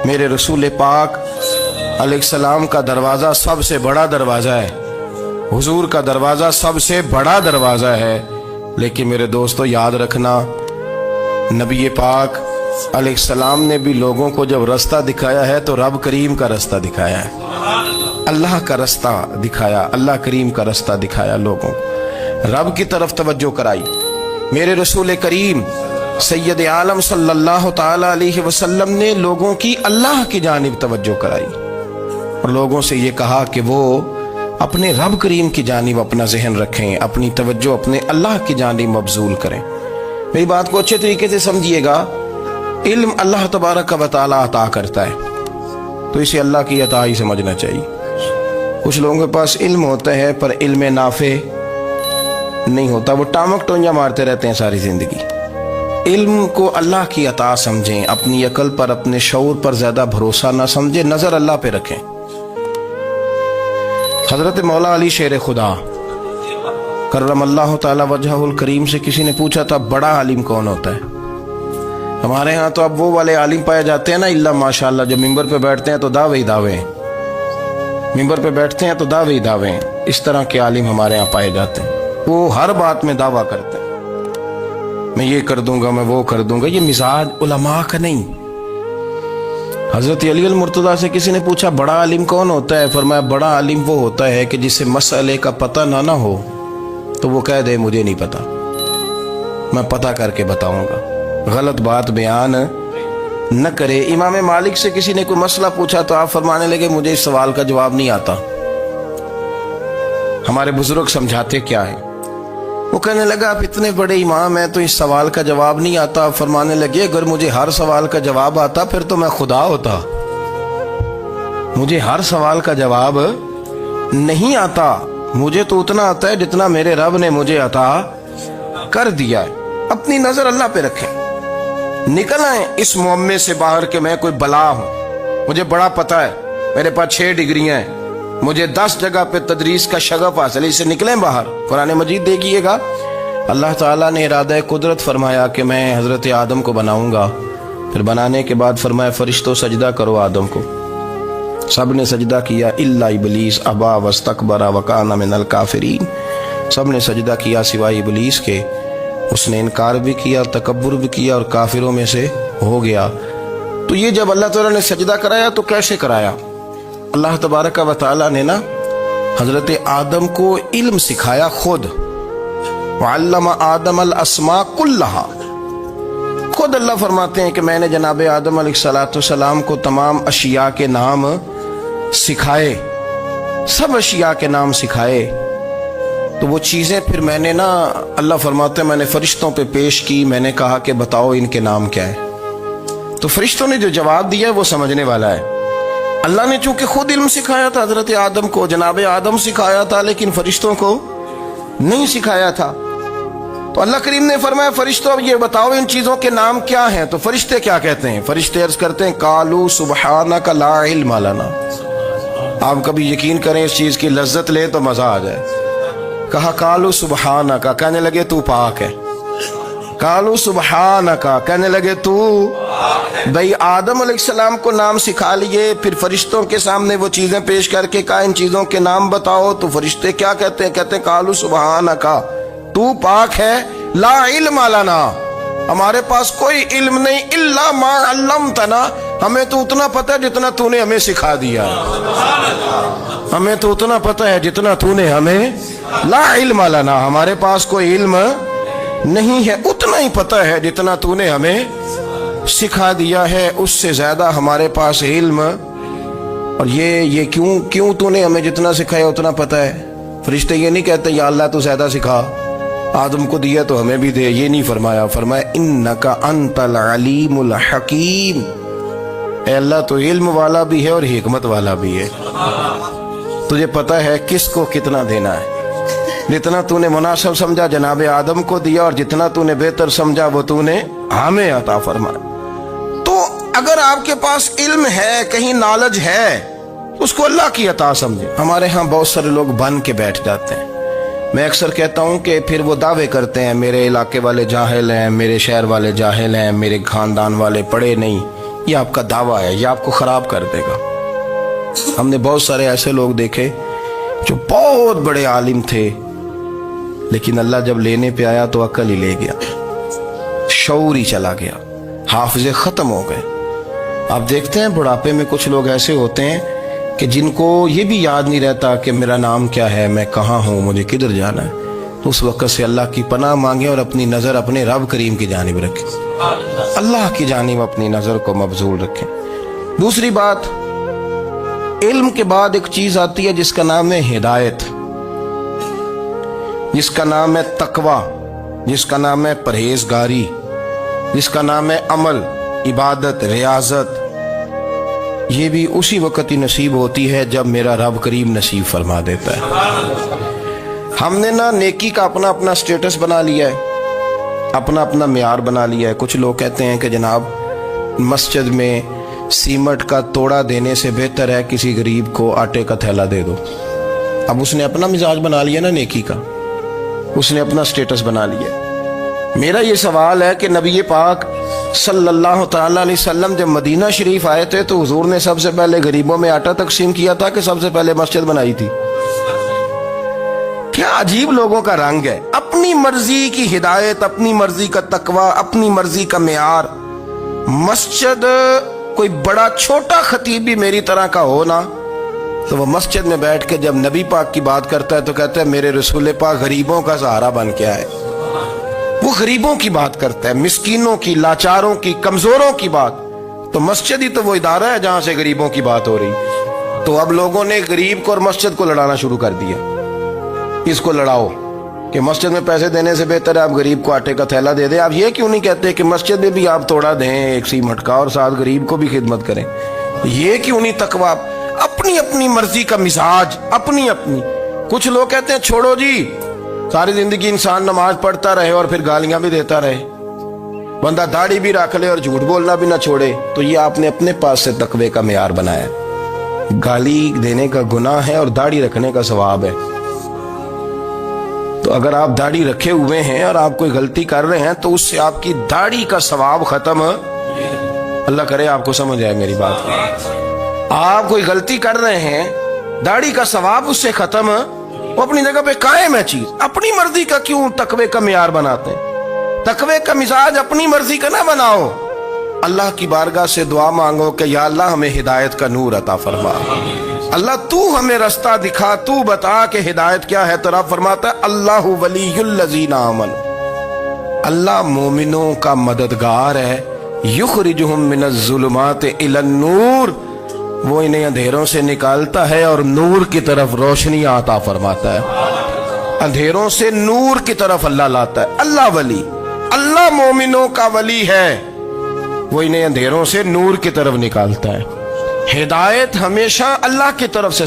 मेरे रसूल पाक अलैहिस्सलाम का दरवाज़ा सबसे बड़ा दरवाज़ा है, हुजूर का दरवाज़ा सबसे बड़ा दरवाज़ा है। लेकिन मेरे दोस्तों याद रखना, नबी पाक अलैहिस्सलाम ने भी लोगों को जब रास्ता दिखाया है तो रब करीम का रास्ता दिखाया है, अल्लाह का रास्ता दिखाया, अल्लाह करीम का रास्ता दिखाया, लोगों रब की तरफ तवज्जो कराई। मेरे रसूल करीम सैयद आलम सल्लल्लाहु ताला अलैहि वसल्लम ने लोगों की अल्लाह की जानिब तवज्जो कराई और लोगों से ये कहा कि वो अपने रब करीम की जानिब अपना जहन रखें, अपनी तवज्जो अपने अल्लाह की जानिब मबजूल करें। मेरी बात को अच्छे तरीके से समझिएगा, इल्म अल्लाह तबारक व तआला अता करता है, तो इसे अल्लाह की अता ही समझना चाहिए। कुछ लोगों के पास इल्म होता है पर इल्म नाफे नहीं होता, वो टामक टोंजा मारते रहते हैं सारी जिंदगी। इल्म को अल्लाह की अता समझें, अपनी अकल पर अपने शऊर पर ज्यादा भरोसा ना समझें, नजर अल्लाह पे रखें। हजरत मौला अली शेर खुदा करमल्लाहु ताला वजहुल करीम से किसी ने पूछा था बड़ा आलिम कौन होता है। हमारे यहाँ तो अब वो वाले आलिम पाए जाते हैं ना, इल्ला माशाअल्लाह, जो मिंबर पे बैठते हैं तो दावे ही दावे, मिंबर पे बैठते हैं तो दावे ही दावे, इस तरह के आलिम हमारे यहाँ पाए जाते हैं। वो हर बात में दावा करते हैं, मैं ये कर दूंगा, मैं वो कर दूंगा। ये मिजाज उलमा का नहीं। हजरत अली अल मुर्तज़ा से किसी ने पूछा बड़ा आलिम कौन होता है, फरमाया बड़ा आलिम वो होता है कि जिसे मसले का पता ना हो तो वो कह दे मुझे नहीं पता, मैं पता करके बताऊंगा, गलत बात बयान न करे। इमाम मालिक से किसी ने कोई मसला पूछा तो आप फरमाने लगे मुझे इस सवाल का जवाब नहीं आता, हमारे बुजुर्ग समझाते क्या है। वो कहने लगा आप इतने बड़े इमाम हैं तो इस सवाल का जवाब नहीं आता। फरमाने लगे अगर मुझे हर सवाल का जवाब आता फिर तो मैं खुदा होता, मुझे हर सवाल का जवाब नहीं आता, मुझे तो उतना आता है जितना मेरे रब ने मुझे अता कर दिया है। अपनी नजर अल्लाह पे रखें, निकल आए इस मुअम्मे से बाहर के मैं कोई बला हूं, मुझे बड़ा पता है, मेरे पास 6 डिग्रियां हैं, मुझे 10 जगह पे तदरीस का शगफ हासिल है, इससे निकलें बाहर। कुरान मजीद देखिएगा, अल्लाह ताला ने इरादा कुदरत फरमाया कि मैं हजरत आदम को बनाऊंगा, फिर बनाने के बाद फरमाया फरिश्तों सजदा करो आदम को। सब ने सजदा किया इल्ला इबलीस अबा वस्तकबरा वकाना मिनल काफिरीन, सब ने सजदा किया सिवाय इबलीस के, उसने इनकार भी किया, तकब्बुर भी किया और काफिरों में से हो गया। तो ये जब अल्लाह ताला ने सजदा कराया तो कैसे कराया? अल्लाह तबारक व तआला ने ना हजरत आदम को इल्म सिखाया खुद, वअल्लम आदम अल अस्मा कुल्लहा। खुद अल्लाह फरमाते हैं कि मैंने जनाब आदम अलैहिस्सलाम को तमाम अशिया के नाम सिखाए, सब अशिया के नाम सिखाए। तो वो चीजें फिर मैंने ना, अल्लाह फरमाते हैं मैंने फरिश्तों पे पेश की, मैंने कहा कि बताओ इनके नाम क्या है। तो फरिश्तों ने जो जवाब दिया है वो समझने वाला है। अल्लाह ने चूंकि खुद इल्म सिखाया था हजरत आदम को, जनाब आदम सिखाया था, लेकिन फरिश्तों को नहीं सिखाया था। तो अल्लाह करीम ने फरमाया फरिश्तों अब ये बताओ इन चीजों के नाम क्या हैं। तो फरिश्ते क्या कहते हैं? फरिश्ते अर्ज करते हैं कालू सुबहानका ला इल्म लना। आप कभी यकीन करें इस चीज की लज्जत ले तो मजा आ जाए। कहा कालू सुबहानका, कहने लगे तू पाक है। कालू सुबहानका, कहने लगे तू, भाई आदम अलैहिस्सलाम को नाम सिखा लिए, फिर फरिश्तों के सामने वो चीजें पेश करके कहा इन चीजों के नाम बताओ। तो फरिश्ते क्या कहते हैं? कहते हैं कालू सुबहानका, तू पाक है, ला इल्म लना, हमारे पास कोई इल्म नहीं, इल्ला मा अल्लमतना, हमें तो उतना पता है जितना तूने हमें सिखा दिया, हमें तो उतना पता है जितना तूने हमें, ला इल्म लना, हमारे पास कोई इल्म नहीं है, उतना ही पता है जितना तूने हमें सिखा दिया है, उससे ज्यादा हमारे पास इल्म। और ये क्यों तूने हमें जितना सिखाया उतना पता है। फरिश्ते ये नहीं कहते या अल्लाह तू ज्यादा सिखा, आदम को दिया तो हमें भी दे, ये नहीं फरमाया। फरमाया इन्नका अंतल अलीमुल हकीम, ए अल्लाह तो इल्म वाला भी है और हिकमत वाला भी है, तुझे पता है किसको कितना देना है। जितना तूने मुनासिब समझा जनाब आदम को दिया और जितना तूने बेहतर समझा वो तूने हमें अता फरमाया। तो अगर आपके पास इल्म है, कहीं नॉलेज है, उसको अल्लाह की अता समझे। हमारे यहाँ बहुत सारे लोग बन के बैठ जाते हैं। मैं अक्सर कहता हूँ कि फिर वो दावे करते हैं मेरे इलाके वाले जाहिल हैं, मेरे शहर वाले जाहिल हैं, मेरे खानदान वाले पढ़े नहीं, یہ آپ کا دعویٰ ہے، یہ آپ کو خراب کر دے گا۔ ہم نے بہت سارے ایسے لوگ دیکھے جو بہت بڑے عالم تھے، لیکن اللہ جب لینے پہ آیا تو عقل ہی لے گیا، شعور ہی چلا گیا، حافظے ختم ہو گئے۔ آپ دیکھتے ہیں بڑھاپے میں کچھ لوگ ایسے ہوتے ہیں کہ جن کو یہ بھی یاد نہیں رہتا کہ میرا نام کیا ہے، میں کہاں ہوں، مجھے کدھر جانا ہے۔ تو اس وقت سے اللہ کی پناہ مانگیں اور اپنی نظر اپنے رب کریم کی جانب رکھیں، اللہ کی جانب اپنی نظر کو مبذول رکھیں۔ دوسری بات، علم کے بعد ایک چیز آتی ہے جس کا نام ہے ہدایت، جس کا نام ہے تقوی، جس کا نام ہے پرہیزگاری، جس کا نام ہے عمل، عبادت، ریاضت۔ یہ بھی اسی وقت ہی نصیب ہوتی ہے جب میرا رب کریم نصیب فرما دیتا ہے۔ ہم نے نا نیکی کا اپنا اپنا سٹیٹس بنا لیا ہے، اپنا اپنا معیار بنا لیا ہے۔ کچھ لوگ کہتے ہیں کہ جناب مسجد میں سیمٹ کا توڑا دینے سے بہتر ہے کسی غریب کو آٹے کا تھیلا دے دو۔ اب اس نے اپنا مزاج بنا لیا نا نیکی کا، اس نے اپنا سٹیٹس بنا لیا۔ میرا یہ سوال ہے کہ نبی پاک صلی اللہ تعالی علیہ وسلم جب مدینہ شریف آئے تھے تو حضور نے سب سے پہلے غریبوں میں آٹا تقسیم کیا تھا کہ سب سے پہلے مسجد بنائی تھی؟ کیا عجیب لوگوں کا رنگ ہے، اپنی مرضی کی ہدایت، اپنی مرضی کا تقوی، اپنی مرضی کا معیار۔ مسجد کوئی بڑا چھوٹا خطیب بھی میری طرح کا ہو نا، تو وہ مسجد میں بیٹھ کے جب نبی پاک کی بات کرتا ہے تو کہتا ہے میرے رسول پاک غریبوں کا سہارا بن کے آئے۔ وہ غریبوں کی بات کرتا ہے، مسکینوں کی، لاچاروں کی، کمزوروں کی بات۔ تو مسجد ہی تو وہ ادارہ ہے جہاں سے غریبوں کی بات ہو رہی۔ تو اب لوگوں نے غریب کو اور مسجد کو لڑانا شروع کر دیا، اس کو لڑاؤ کہ مسجد میں پیسے دینے سے بہتر ہے آپ غریب کو آٹے کا تھیلا دے دیں۔ آپ یہ کیوں نہیں کہتے کہ مسجد میں بھی آپ توڑا دیں ایک سیمٹ کا اور ساتھ غریب کو بھی خدمت کریں؟ یہ کیوں نہیں تقوی؟ اپنی اپنی مرضی کا مزاج، اپنی اپنی۔ کچھ لوگ کہتے ہیں چھوڑو جی، ساری زندگی انسان نماز پڑھتا رہے اور پھر گالیاں بھی دیتا رہے، بندہ داڑھی بھی رکھ لے اور جھوٹ بولنا بھی نہ چھوڑے۔ تو یہ آپ نے اپنے پاس سے تقوی کا معیار بنایا۔ گالی دینے کا گناہ ہے اور داڑھی رکھنے کا ثواب ہے۔ تو اگر آپ داڑھی رکھے ہوئے ہیں اور آپ کوئی غلطی کر رہے ہیں تو اس سے آپ کی داڑھی کا ثواب ختم۔ اللہ کرے آپ کو سمجھ آئے میری بات۔ آپ کوئی غلطی کر رہے ہیں، داڑھی کا ثواب اس سے ختم، وہ اپنی جگہ پہ قائم ہے چیز۔ اپنی مرضی کا کیوں تقوی کا معیار بناتے ہیں؟ تقوی کا مزاج اپنی مرضی کا نہ بناؤ۔ اللہ کی بارگاہ سے دعا مانگو کہ یا اللہ ہمیں ہدایت کا نور عطا فرما، اللہ تو ہمیں رستہ دکھا، تو بتا کہ ہدایت کیا ہے۔ تو رب فرماتا ہے اللہ ولی الذین آمنوا، اللہ مومنوں کا مددگار ہے، یخرجہم من الظلمات الی النور، وہ انہیں اندھیروں سے نکالتا ہے اور نور کی طرف روشنی عطا فرماتا ہے۔ اندھیروں سے نور کی طرف اللہ لاتا ہے۔ اللہ ولی، اللہ مومنوں کا ولی ہے، وہ انہیں اندھیروں سے نور کی طرف نکالتا ہے۔ ہدایت ہمیشہ اللہ کی طرف سے